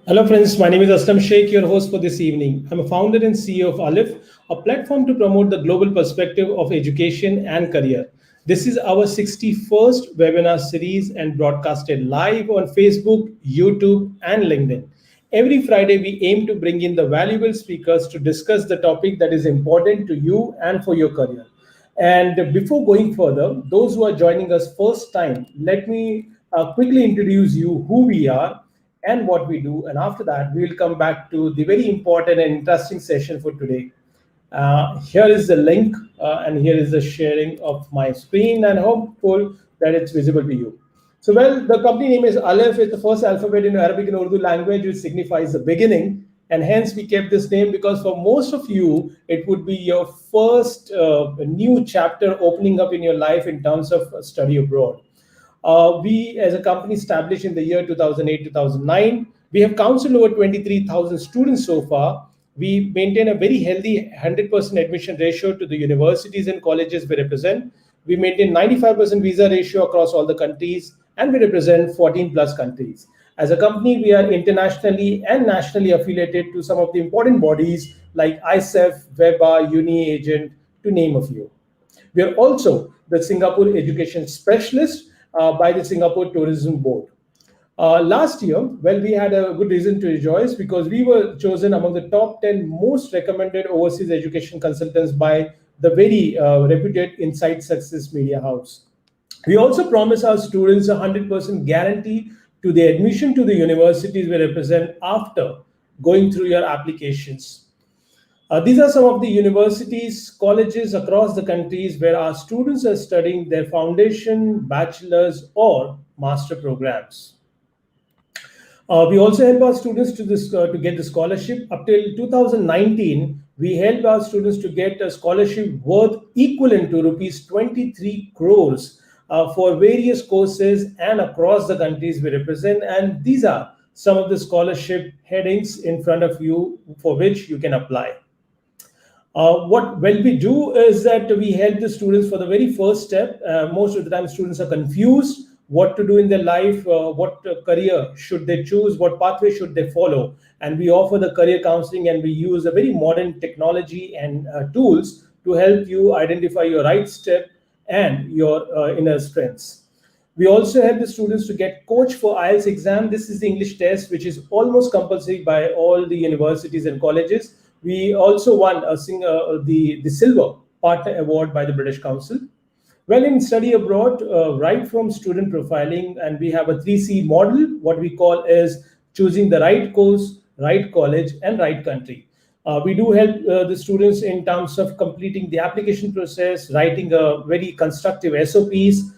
Hello, friends. My name is Aslam Sheikh, your host for this evening. I'm a founder and CEO of Aleph, a platform to promote the global perspective of education and career. This is our 61st webinar series and broadcasted live on Facebook, YouTube, and LinkedIn. Every Friday, we aim to bring in the valuable speakers to discuss the topic that is important to you and for your career. And before going further, those who are joining us first time, let me quickly introduce you who we are and what we do. And after that, we will come back to the very important and interesting session for today. Here is the link and here is the sharing of my screen, and hopeful that it's visible to you. So, well, the company name is Aleph. It's the first alphabet in Arabic and Urdu language, which signifies the beginning. And hence we kept this name because for most of you, it would be your first new chapter opening up in your life in terms of study abroad. We, as a company, established in the year 2008, 2009. We have counseled over 23,000 students so far. We maintain a very healthy 100% admission ratio to the universities and colleges we represent. We maintain 95% visa ratio across all the countries, and we represent 14 plus countries. As a company, we are internationally and nationally affiliated to some of the important bodies like ISEF, WEBA, UniAgent, to name a few. We are also the Singapore Education Specialist by the Singapore Tourism Board. Last year, well, we had a good reason to rejoice because we were chosen among the top 10 most recommended overseas education consultants by the very reputed Insight Success Media House. We also promise our students a 100% guarantee to the admission to the universities we represent after going through your applications. These are some of the universities, colleges across the countries where our students are studying their foundation, bachelor's, or master programs. We also help our students to get the scholarship. Up till 2019, we helped our students to get a scholarship worth equivalent to rupees 23 crores for various courses and across the countries we represent. And these are some of the scholarship headings in front of you for which you can apply. What we do is that we help the students for the very first step. Most of the time, students are confused what to do in their life, what career should they choose, what pathway should they follow. And we offer the career counseling, and we use a very modern technology and tools to help you identify your right step and your inner strengths. We also help the students to get coached for IELTS exam. This is the English test, which is almost compulsory by all the universities and colleges. We also won the Silver Partner Award by the British Council. Well, in study abroad, right from student profiling, and we have a 3C model. What we call is choosing the right course, right college, and right country. We do help the students in terms of completing the application process, writing a very constructive SOPs,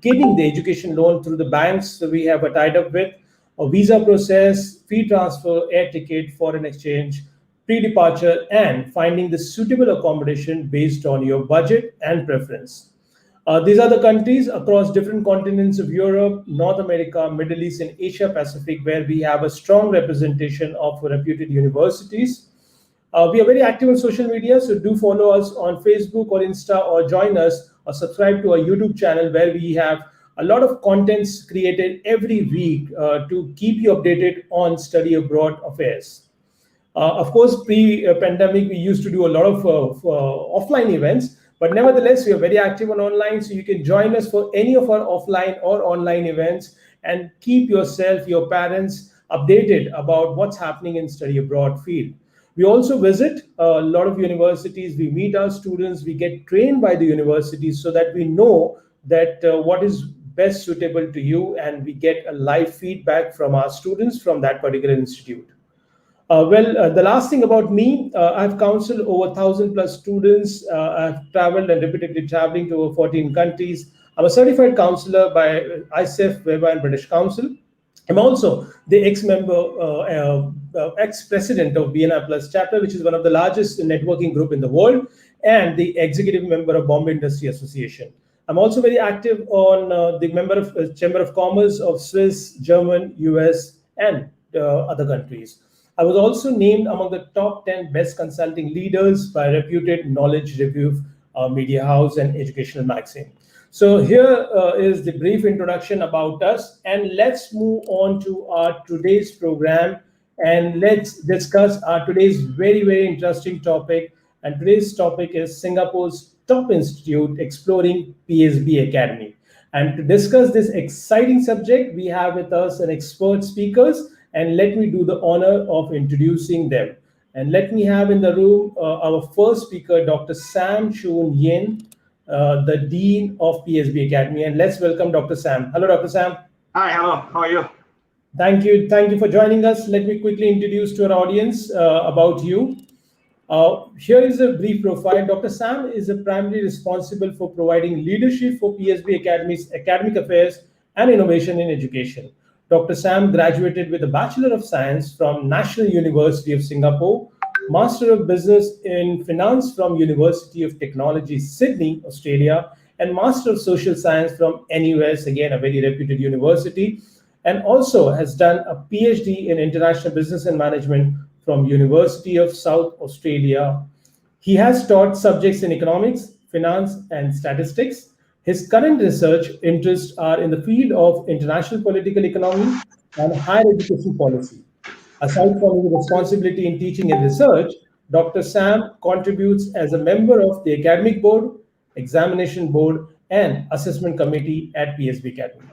getting the education loan through the banks that we have tied up with, a visa process, fee transfer, air ticket, foreign exchange, pre-departure, and finding the suitable accommodation based on your budget and preference. These are the countries across different continents of Europe, North America, Middle East, and Asia Pacific, where we have a strong representation of reputed universities. We are very active on social media, so do follow us on Facebook or Insta, or join us or subscribe to our YouTube channel, where we have a lot of contents created every week to keep you updated on study abroad affairs. Of course, pre-pandemic, we used to do a lot of offline events, but nevertheless, we are very active on online, so you can join us for any of our offline or online events and keep yourself, your parents updated about what's happening in study abroad field. We also visit a lot of universities, we meet our students, we get trained by the universities so that we know that what is best suitable to you, and we get a live feedback from our students from that particular institute. The last thing about me, I've counseled over 1,000 plus students. I've traveled and repeatedly traveling to over 14 countries. I'm a certified counselor by ISEF, WEBA, and British Council. I'm also the ex-president of BNI Plus chapter, which is one of the largest networking group in the world, and the executive member of Bombay Industry Association. I'm also very active on the member of Chamber of Commerce of Swiss, German, US, and other countries. I was also named among the top 10 best consulting leaders by reputed knowledge review media house and educational magazine. So here is the brief introduction about us, and let's move on to our today's program, and let's discuss our today's very interesting topic. And today's topic is Singapore's top institute exploring PSB Academy. And to discuss this exciting subject, we have with us an expert speakers, and let me do the honor of introducing them. And let me have in the room our first speaker, Dr. Sam Choon Yin, the Dean of PSB Academy. And let's welcome Dr. Sam. Hello, Dr. Sam. Hi, hello. How are you? Thank you. Thank you for joining us. Let me quickly introduce to our audience about you. Here is a brief profile. Dr. Sam is primarily responsible for providing leadership for PSB Academy's academic affairs and innovation in education. Dr. Sam graduated with a Bachelor of Science from National University of Singapore, Master of Business in Finance from University of Technology, Sydney, Australia, and Master of Social Science from NUS, again, a very reputed university, and also has done a PhD in International Business and Management from University of South Australia. He has taught subjects in economics, finance, and statistics. His current research interests are in the field of international political economy and higher education policy. Aside from his responsibility in teaching and research, Dr. Sam contributes as a member of the Academic Board, Examination Board, and Assessment Committee at PSB Academy.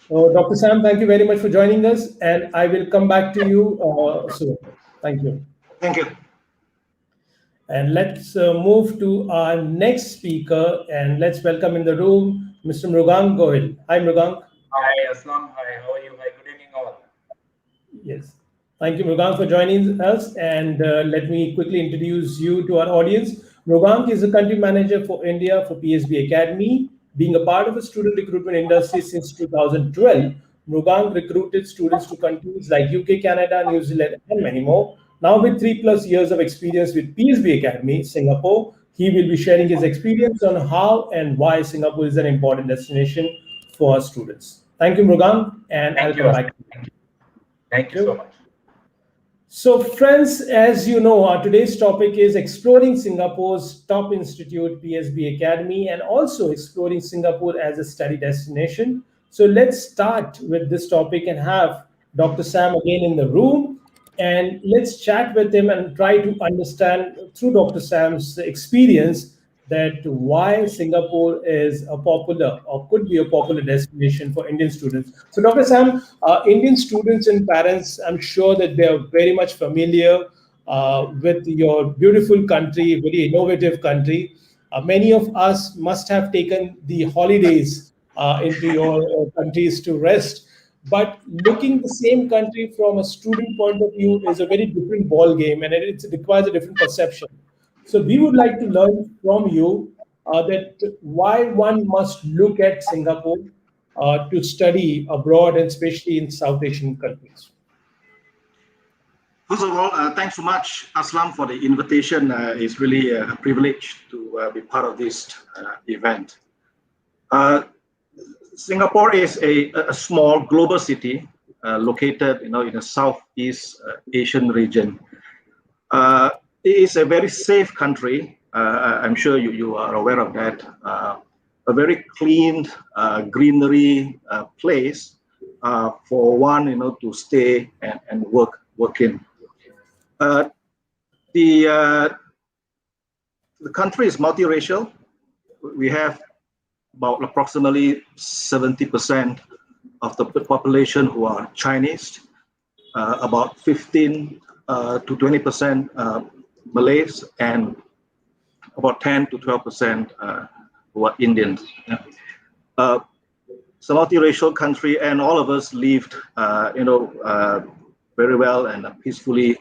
So, Dr. Sam, thank you very much for joining us, and I will come back to you soon. Thank you. Thank you. And let's move to our next speaker, and let's welcome in the room Mr. Mrugang Gohil. Hi, Mrugang. Hi, Aslam. Hi, how are you? Hi, good evening all. Yes. Thank you, Mrugang, for joining us. And let me quickly introduce you to our audience. Mrugang is the country manager for India for PSB Academy. Being a part of the student recruitment industry since 2012, Mrugang recruited students to countries like UK, Canada, New Zealand, and many more. Now, with 3+ years of experience with PSB Academy Singapore, he will be sharing his experience on how and why Singapore is an important destination for our students. Thank you, Mrugang, and I'll come back. Thank you so much. So, friends, as you know, our today's topic is exploring Singapore's top institute, PSB Academy, and also exploring Singapore as a study destination. So let's start with this topic and have Dr. Sam again in the room, and let's chat with him and try to understand through Dr. Sam's experience that why Singapore is a popular or could be a popular destination for Indian students. So Dr. Sam, Indian students and parents, I'm sure that they are very much familiar with your beautiful country, very innovative country. Many of us must have taken the holidays into your countries to rest. But looking the same country from a student point of view is a very different ball game, and it requires a different perception. So we would like to learn from you that why one must look at Singapore to study abroad, and especially in South Asian countries. First of all, thanks so much, Aslam, for the invitation. It's really a privilege to be part of this event. Singapore is a small global city located, in the Southeast Asian region. It is a very safe country. I'm sure you are aware of that. A very clean, greenery place for one, to stay and work in. The country is multiracial. We have about approximately 70% of the population who are Chinese, about 15 to 20% Malays, and about 10 to 12% who are Indians. It's a multiracial country, and all of us lived, very well and peacefully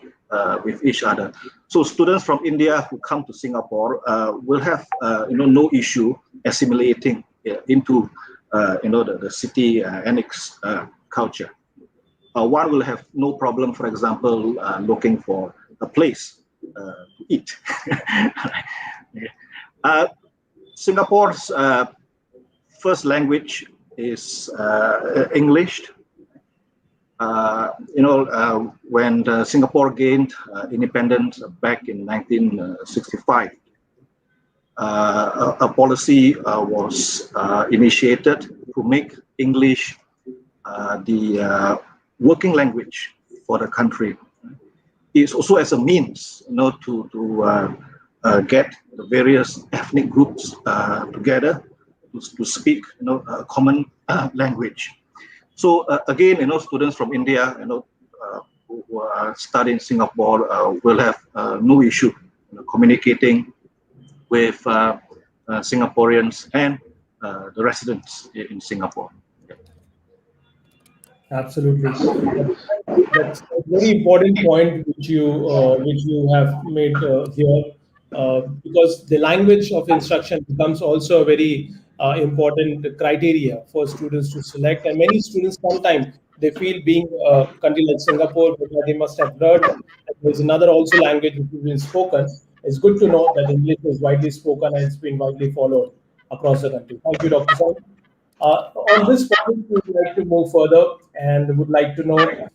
with each other. So students from India who come to Singapore will have, no issue assimilating into, the city and its culture. One will have no problem, for example, looking for a place to eat. Singapore's first language is English. When Singapore gained independence back in 1965, a policy was initiated to make English the working language for the country. It's also as a means, to get the various ethnic groups together to speak, a common language. So again, students from India, who are studying in Singapore will have no issue communicating with Singaporeans and the residents in Singapore. Absolutely. That's a very important point which you have made here, because the language of instruction becomes also a very important criteria for students to select. And many students sometimes they feel being country like Singapore, because they must have heard that there's another also language which is being spoken. It's good to know that English is widely spoken and it's been widely followed across the country. Thank you, Dr. Sam. On this point, we would like to move further and would like to know,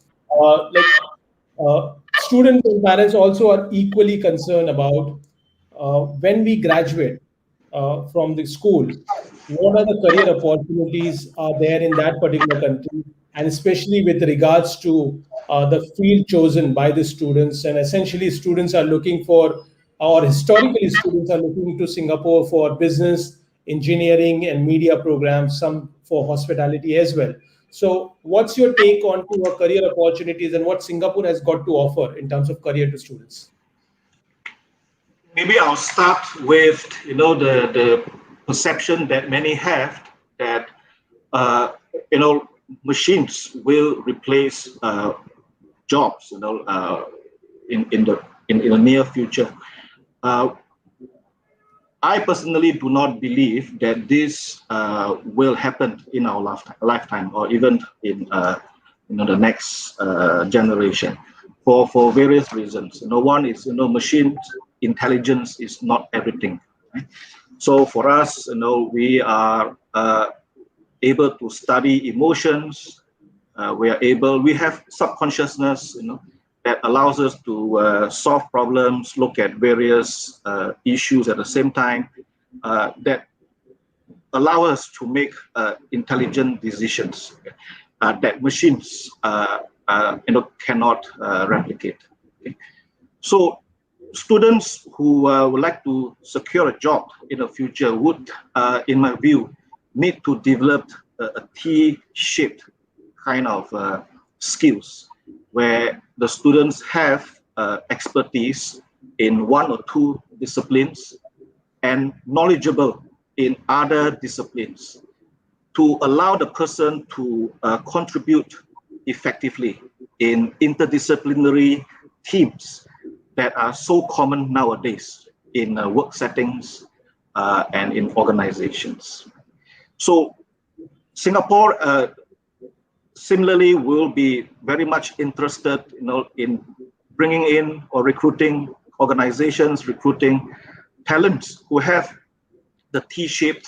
students and parents also are equally concerned about when we graduate from the school, what are the career opportunities are there in that particular country, and especially with regards to the field chosen by the students. And essentially, students are looking for, or historically, students are looking to Singapore for business, engineering, and media programs, some for hospitality as well. So, what's your take on to career opportunities and what Singapore has got to offer in terms of career to students? Maybe I'll start with the perception that many have that machines will replace jobs in the near future. I personally do not believe that this will happen in our lifetime or even in the next generation for various reasons. One is machine intelligence is not everything. Right? So for us, we are able to study emotions. We have subconsciousness, that allows us to solve problems, look at various issues at the same time, that allow us to make intelligent decisions that machines cannot replicate. Okay? So students who would like to secure a job in the future would, in my view, need to develop a T-shaped kind of skills where the students have expertise in one or two disciplines and knowledgeable in other disciplines to allow the person to contribute effectively in interdisciplinary teams that are so common nowadays in work settings and in organizations. So Singapore similarly will be very much interested in bringing in or recruiting organizations, recruiting talents who have the T-shaped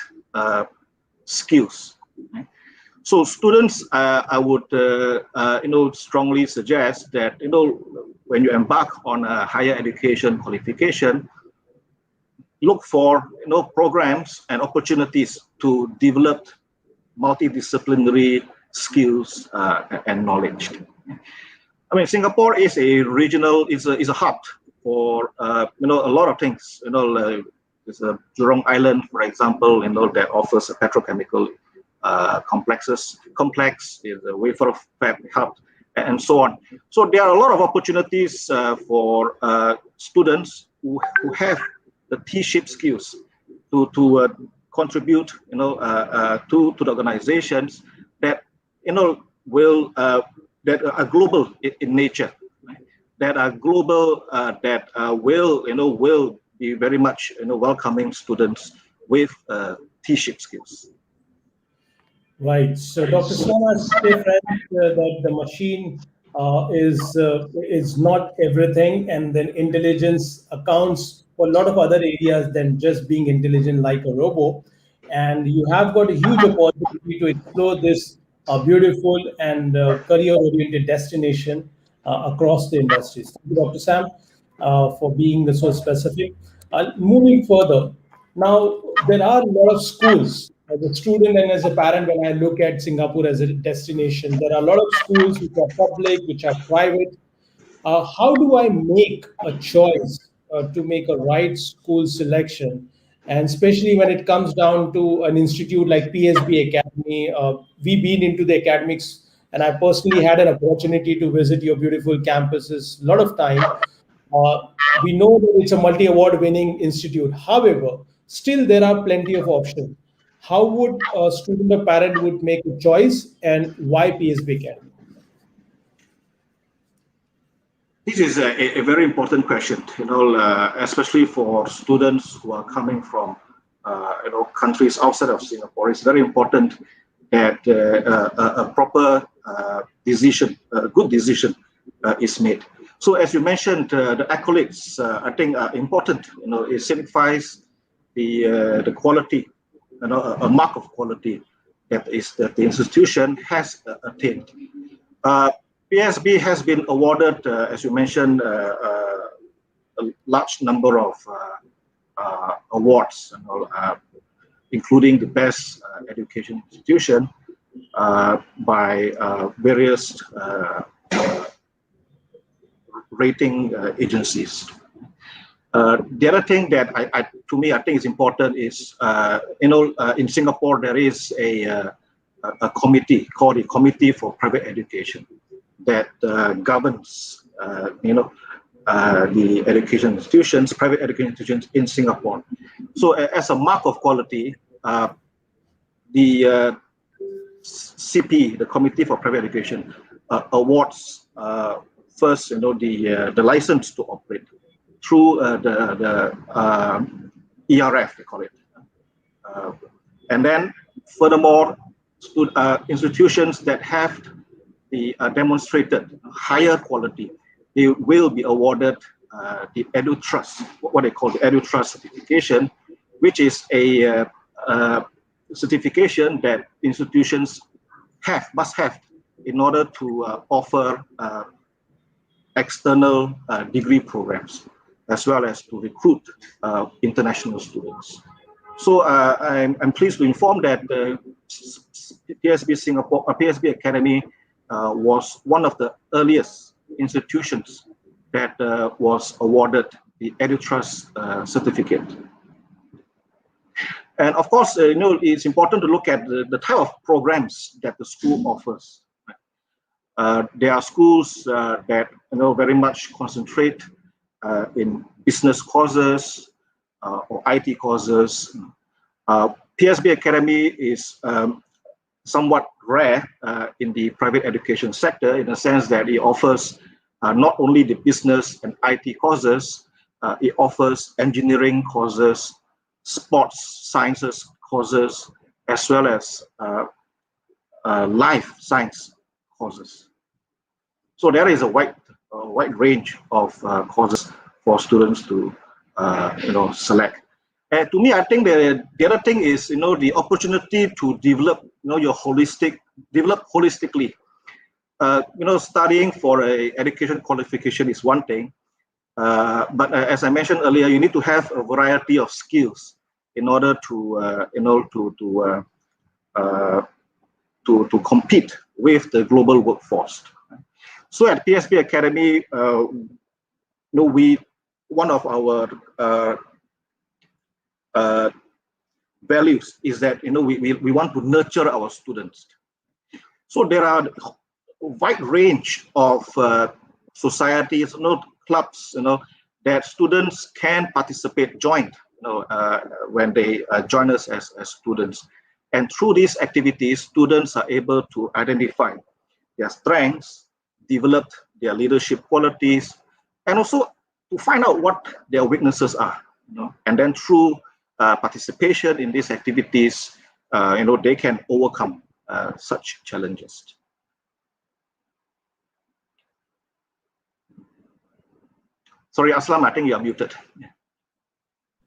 skills. So students, I would strongly suggest that when you embark on a higher education qualification, look for programs and opportunities to develop multidisciplinary skills and knowledge. I mean, Singapore is a regional, is a hub for a lot of things. There's a Jurong Island, for example, that offers a petrochemical complex, is a wafer fab hub, and so on. So there are a lot of opportunities for students who have the T-shaped skills to contribute, to the organizations that will that are global in nature, right? That are global, that will be very much welcoming students with T-shaped skills. Right. So Dr. Swana said that the machine is not everything, and then intelligence accounts for a lot of other areas than just being intelligent like a robot. And you have got a huge opportunity to explore this beautiful and career-oriented destination across the industries. Thank you, Dr. Sam, for being so specific. Moving further, Now, there are a lot of schools. As a student and as a parent, when I look at Singapore as a destination, there are a lot of schools which are public, which are private. How do I make a choice to make a right school selection? And especially when it comes down to an institute like PSB Academy, we've been into the academics, and I personally had an opportunity to visit your beautiful campuses a lot of time. Uh, we know that it's a multi-award winning institute. However, still there are plenty of options. How would a student or parent would make a choice, and why PSB Academy? This is a very important question, especially for students who are coming from, countries outside of Singapore. It's very important that a proper decision, a good decision, is made. So, as you mentioned, the accolades, I think, are important. It signifies the quality, a mark of quality that the institution has attained. PSB has been awarded, as you mentioned, a large number of awards, including the best education institution by various rating agencies. The other thing that to me, I think is important is, in Singapore, there is a committee called the Committee for Private Education that governs, the education institutions, private education institutions in Singapore. So, as a mark of quality, the CP, the Committee for Private Education, awards first, the license to operate through the ERF, they call it, and then furthermore, institutions that have the demonstrated higher quality, they will be awarded the EduTrust, what they call the EduTrust certification, which is a certification that institutions must have in order to offer external degree programs, as well as to recruit international students. So I'm pleased to inform that PSB Singapore, PSB Academy was one of the earliest institutions that was awarded the EduTrust certificate. And of course, it's important to look at the type of programs that the school offers. There are schools that very much concentrate in business courses or IT courses. PSB Academy is somewhat rare in the private education sector, in the sense that it offers not only the business and IT courses, it offers engineering courses, sports sciences courses, as well as life science courses. So there is a wide range of courses for students to select. And to me, I think the other thing is the opportunity to develop develop holistically. Studying for a education qualification is one thing, but as I mentioned earlier, you need to have a variety of skills in order to to compete with the global workforce. So at PSB Academy, one of our values is that we want to nurture our students. So there are a wide range of societies, clubs, that students can join, when they join us as students. And through these activities, students are able to identify their strengths, develop their leadership qualities, and also to find out what their weaknesses are. And then through participation in these activities, they can overcome such challenges. Sorry, Aslam, I think you are muted.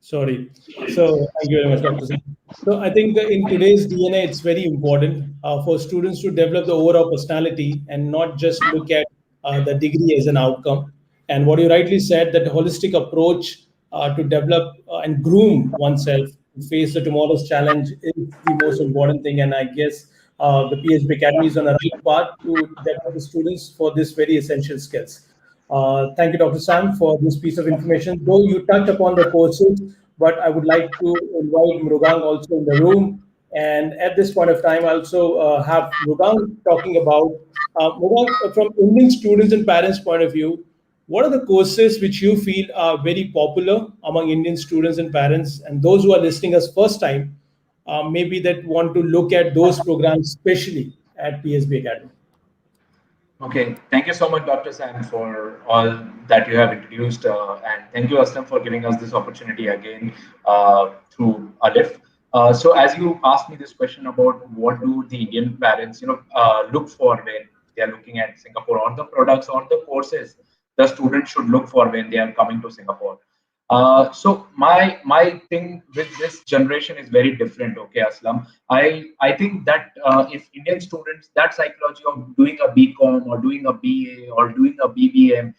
Sorry. So thank you very much, Dr. Singh. So I think that in today's DNA, it's very important for students to develop the overall personality and not just look at the degree as an outcome. And what you rightly said, that the holistic approach to develop and groom oneself to face the tomorrow's challenge is the most important thing. And I guess the PSB Academy is on the right path to develop the students for this very essential skills. Thank you, Dr. Sam, for this piece of information. Though you touched upon the courses, but I would like to invite Mrugang also in the room. And at this point of time, I also have Mrugang talking about, Mrugang, from Indian students and parents' point of view, what are the courses which you feel are very popular among Indian students and parents, and those who are listening us first time, maybe that want to look at those programs, especially at PSB Academy? Okay, thank you so much, Dr. Sam, for all that you have introduced, and thank you, Aslam, for giving us this opportunity again through Alif. So, as you asked me this question about what do the Indian parents, look for when they are looking at Singapore, or the products or the courses the students should look for when they are coming to Singapore. So my thing with this generation is very different. Okay, Aslam. I think that if Indian students, that psychology of doing a BCom or doing a BA or doing a BBM,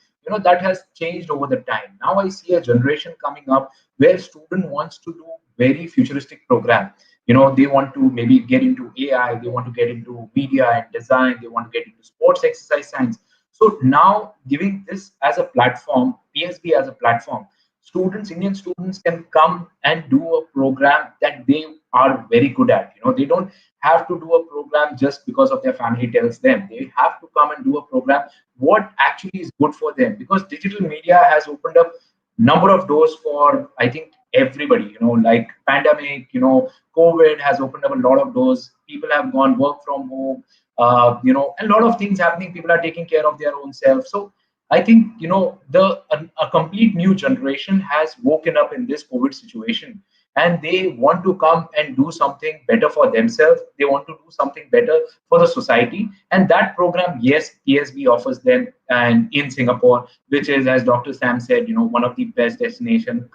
that has changed over the time. Now I see a generation coming up where student wants to do very futuristic program. They want to maybe get into AI, they want to get into media and design, they want to get into sports exercise science. So now giving this as a platform, PSB as a platform, Indian students can come and do a program that they are very good at. They don't have to do a program just because of their family tells them. They have to come and do a program what actually is good for them, because digital media has opened up number of doors for, I think, everybody. Like pandemic, COVID has opened up a lot of doors. People have gone work from home. A lot of things happening. People are taking care of their own self. So I think a complete new generation has woken up in this COVID situation, and they want to come and do something better for themselves. They want to do something better for the society, and that program, yes, PSB offers them, and in Singapore, which is, as Dr. Sam said, one of the best destination.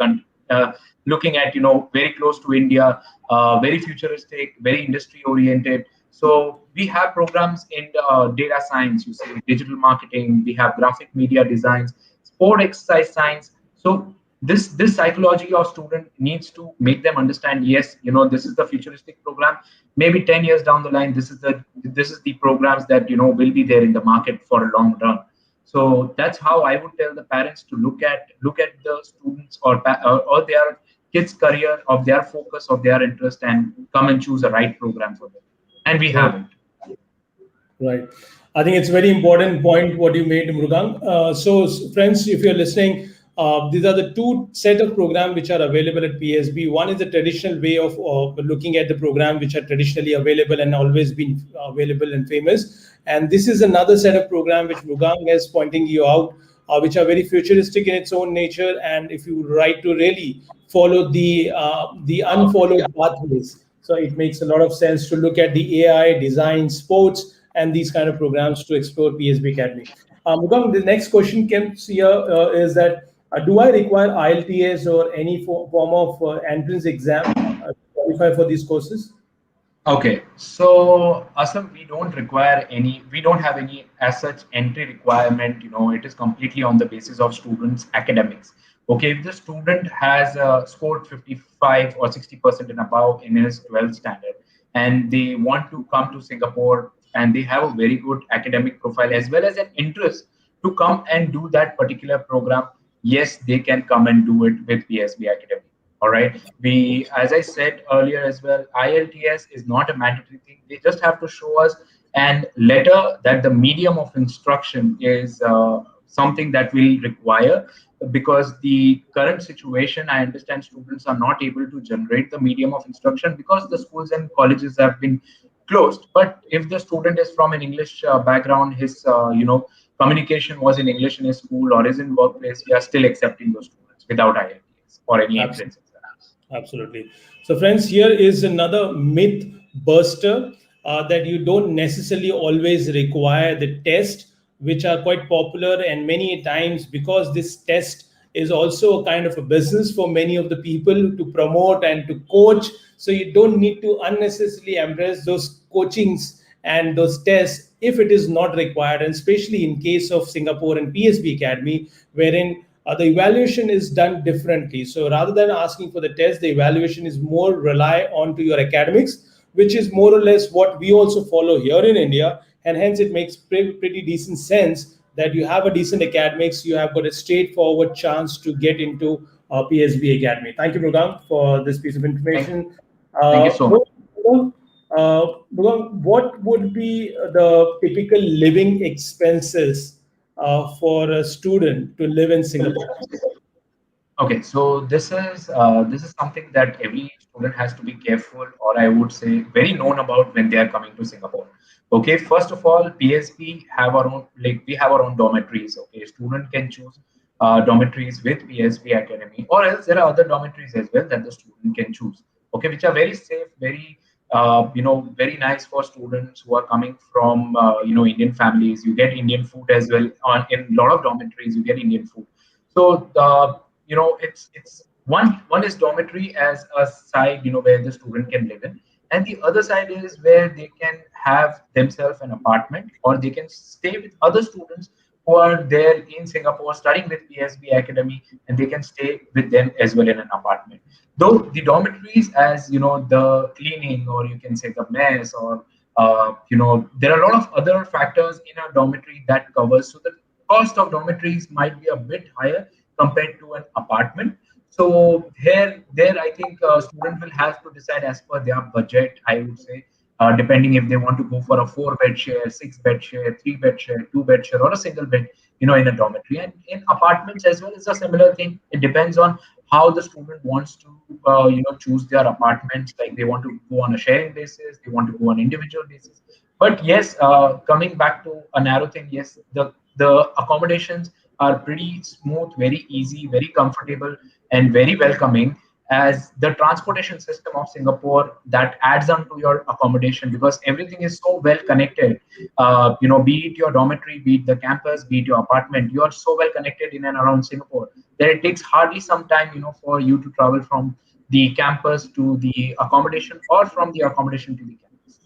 Looking at very close to India, very futuristic, very industry oriented. So we have programs in data science, you see, digital marketing. We have graphic media designs, sport exercise science. So this psychology of student needs to make them understand. Yes, this is the futuristic program. Maybe 10 years down the line, this is the programs that will be there in the market for a long run. So that's how I would tell the parents to look at the students or their kids' career, of their focus, of their interest, and come and choose a right program for them. And we Right. haven't. Right. I think it's a very important point what you made, Murugan. Friends, if you're listening, these are the two set of programs which are available at PSB. One is the traditional way of looking at the program, which are traditionally available and always been available and famous. And this is another set of program which Murugan is pointing you out, which are very futuristic in its own nature. And if you would like to really follow the unfollowed pathways, so it makes a lot of sense to look at the AI, design, sports, and these kind of programs to explore PSB Academy. Mugam, the next question comes here is that do I require IELTS or any form of entrance exam to qualify for these courses? Okay, so Asam, we don't have any as such entry requirement. It is completely on the basis of students' academics. Okay, if the student has scored 55 or 60% and above in his 12th standard, and they want to come to Singapore, and they have a very good academic profile as well as an interest to come and do that particular program, yes, they can come and do it with PSB Academy. All right. As I said earlier as well, IELTS is not a mandatory thing. They just have to show us an letter that the medium of instruction is something that we require, because the current situation, I understand students are not able to generate the medium of instruction because the schools and colleges have been closed. But if the student is from an English background, his communication was in English in his school or is in workplace, we are still accepting those students without IELTS or any entrance. Absolutely. So, friends, here is another myth buster that you don't necessarily always require the test, which are quite popular, and many times because this test is also a kind of a business for many of the people to promote and to coach. So you don't need to unnecessarily embrace those coachings and those tests if it is not required, and especially in case of Singapore and PSB Academy, wherein the evaluation is done differently. So rather than asking for the test, the evaluation is more rely on to your academics, which is more or less what we also follow here in India. And hence it makes pretty decent sense that you have a decent academics, you have got a straightforward chance to get into PSB Academy. Thank you, Mrugang, for this piece of information. Thank you so much. What would be the typical living expenses for a student to live in Singapore? Okay, so this is something that every student has to be careful, or I would say very known about when they are coming to Singapore. Okay, first of all, PSP have our own, like we have our own dormitories. Okay, student can choose dormitories with PSP Academy, or else there are other dormitories as well that the student can choose. Okay, which are very safe, very very nice for students who are coming from Indian families. You get Indian food as well. On in a lot of dormitories, you get Indian food. So it's one is dormitory as a side, where the student can live in, and the other side is where they can have themselves an apartment, or they can stay with other students who are there in Singapore studying with PSB Academy, and they can stay with them as well in an apartment. Though the dormitories, as the cleaning, or you can say the mess, or there are a lot of other factors in a dormitory that covers, so the cost of dormitories might be a bit higher compared to an apartment. So there I think student will have to decide as per their budget, I would say, depending if they want to go for a 4-bed share, 6-bed share, 3-bed share, 2-bed share, or a single bed, in a dormitory. And in apartments as well, it's a similar thing. It depends on how the student wants to, choose their apartments. Like they want to go on a sharing basis, they want to go on individual basis. But yes, coming back to a narrow thing, yes, the accommodations are pretty smooth, very easy, very comfortable, and very welcoming, as the transportation system of Singapore that adds on to your accommodation, because everything is so well connected. Be it your dormitory, be it the campus, be it your apartment, you are so well connected in and around Singapore that it takes hardly some time, for you to travel from the campus to the accommodation, or from the accommodation to the campus.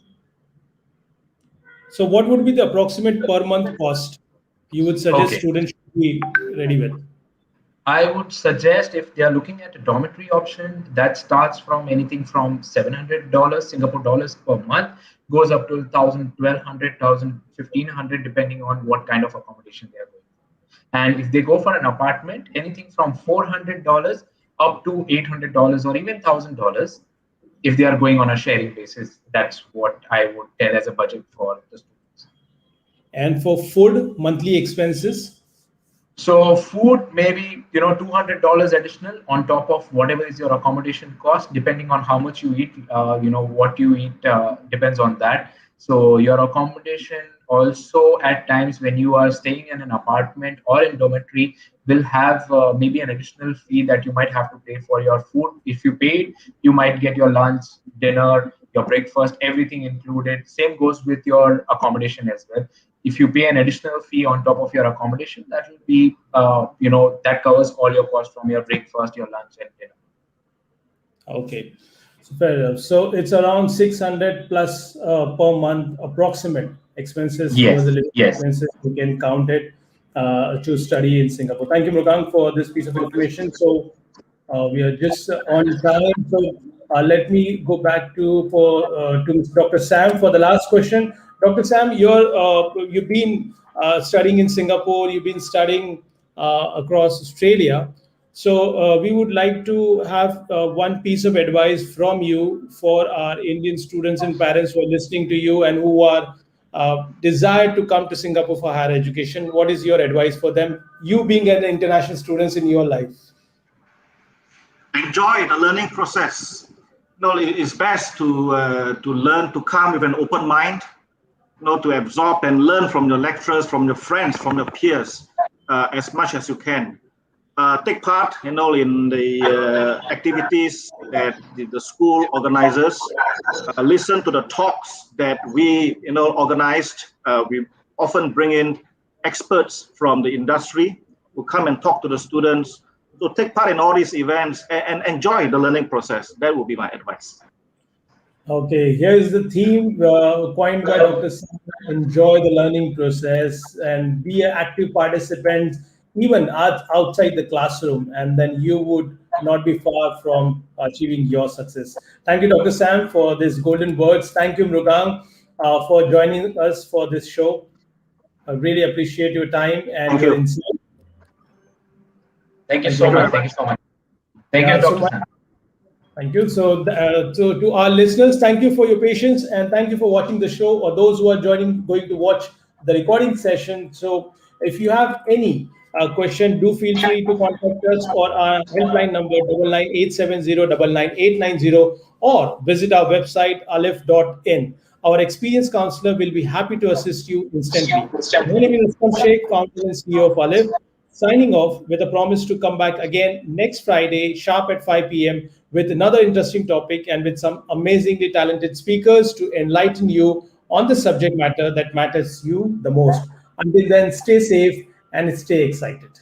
So what would be the approximate per month cost you would suggest Okay. students should be ready with? I would suggest, if they are looking at a dormitory option, that starts from anything from $700 Singapore dollars per month, goes up to 1,000, 1,200, 1,000, 1,500, depending on what kind of accommodation they are going for. And if they go for an apartment, anything from $400 up to $800, or even $1,000, if they are going on a sharing basis. That's what I would tell as a budget for the students. And for food, monthly expenses? So food, maybe $200 additional on top of whatever is your accommodation cost, depending on how much you eat. What you eat depends on that. So your accommodation also, at times when you are staying in an apartment or in dormitory, will have maybe an additional fee that you might have to pay for your food. If you paid, you might get your lunch, dinner, your breakfast, everything included. Same goes with your accommodation as well. If you pay an additional fee on top of your accommodation, that will be, that covers all your costs from your breakfast, your lunch, and dinner. Okay. So fair enough. So it's around 600 plus per month approximate expenses towards the Yes, living yes. expenses. You can count it to study in Singapore. Thank you, Mrugang, for this piece of information. So we are just on time. So let me go back to Dr. Sam for the last question. Dr. Sam, you've been studying in Singapore. You've been studying across Australia. So we would like to have one piece of advice from you for our Indian students and parents who are listening to you and who are desire to come to Singapore for higher education. What is your advice for them? You being an international student in your life. Enjoy the learning process. It's best to learn, to come with an open mind, to absorb and learn from your lecturers, from your friends, from your peers, as much as you can. Take part, in the activities that the school organizes. Listen to the talks that we, organized. We often bring in experts from the industry who come and talk to the students. So take part in all these events and enjoy the learning process. That would be my advice. Okay, here is the theme coined by Dr. Sam. Enjoy the learning process and be an active participant even outside the classroom, and then you would not be far from achieving your success. Thank you, Dr. Sam, for these golden words. Thank you, Mrugang, for joining us for this show. I really appreciate your time and Thank your you. insight. Thank you Thank so you very much. much. Thank you so much. Thank you, Yeah, so Dr. my, Sam. thank you. So to our listeners, thank you for your patience and thank you for watching the show, or those who are going to watch the recording session. So if you have any question, do feel free to contact us or our helpline number 9987099890, or visit our website alif.in. Our experienced counselor will be happy to assist you instantly. My name is Usman Sheikh, founder and CEO of Alif, signing off with a promise to come back again next Friday, sharp at 5 p.m., with another interesting topic and with some amazingly talented speakers to enlighten you on the subject matter that matters you the most. Until then, stay safe and stay excited.